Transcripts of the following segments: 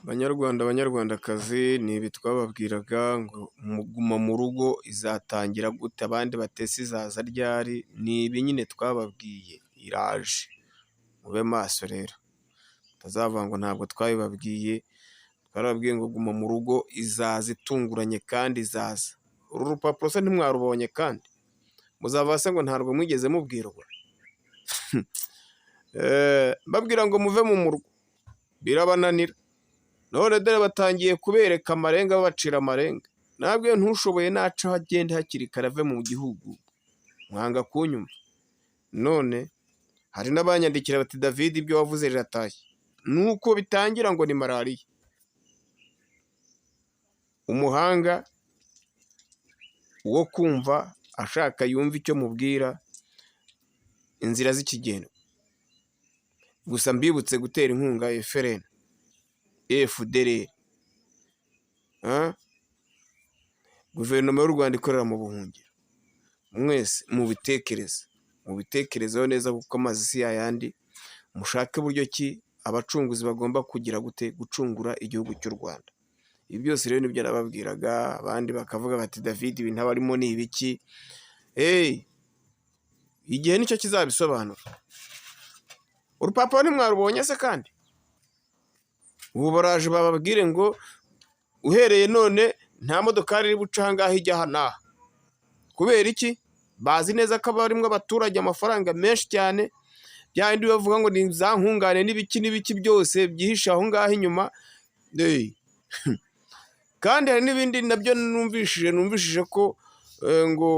Banyarwanda banyarwandakazi, ni ibi twababwiraga ngo guma mu rugo izatangira gute, abandi batese izaza ryari, ni ibi nyine twababwiye iraje, mube maso rero mutazavuga ngo ntabwo twabibabwiye. Twarababwiye ngo guma mu rugo izaza itunguranye kandi izaza. Uru rupapuro se ntimwarubonye kandi muzavuga se ngo ntabwo mwigeze mubwirwa? Mbabwira ngo muve mu murwa birabananira, none dore batangiye kubereka amarenga babacira amarenga. Nabwiye ntushoboye nacaho agende hakiri kare ave mu gihugu, mwanga kunyumva. None hari n'abanyandikira bati David ibyo wavuze riratashye, nuko bitangira ngo ni malariya. Umuhanga wo kumva ashaka yumva icyo mubwira, inzira z'ikigendo. Gusa mbibutse gutera inkunga FRN, FDLR, guverinoma y'u Rwanda ikorera mu buhungiro. Mwese mubitekerezeho neza, kuko amazi si yayandi. Mushake buryo ki abacunguzi bagomba kugira gute gucungura igihugu cy'u Rwanda. Ibi byose rero nibyo nababwiraga, abandi bakavuga bati David ibi ntabarimo ni ibiki? Igihe nicyo kizabisobanura. Urupapuro ntimwarubonye se kandi? Ubu baraje bababwire ngo uhereye none nta modokari iri buca aha ngaha ijya aha n'aha. Kubera iki? Bazi neza ko barimwo abaturage amafaranga menshi cyane, bya bindi bavuga ngo ni za nkungane n'ibiki n'ibiki byose byihishe aho ngaho inyuma. Kandi hari n'ibindi nabyo numvishije ko ngo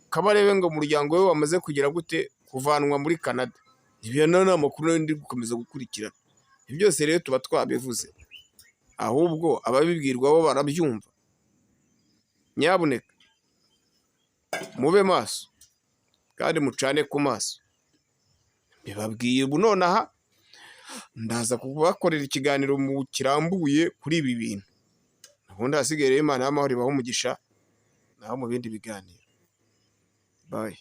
Kabarebe ngo umuryango we wamaze kugira gute kuvanwa muri Canada. Ibyo ni amakuru ndi gukomeza gukurikirana. Ibi byose rero tuba twabivuze, ahubwo ababibwirwa bo barabyumva. Nyabuneka mube maso kandi mucane ku maso. Mbibabwiye ubu nonaha, ndaza kubakorera ikiganiro kirambuye kuri ibi bintu. Ubundi hasigaye rero Imana y'amahoro ibahe umugisha, naho mu bindi biganiro. Bye.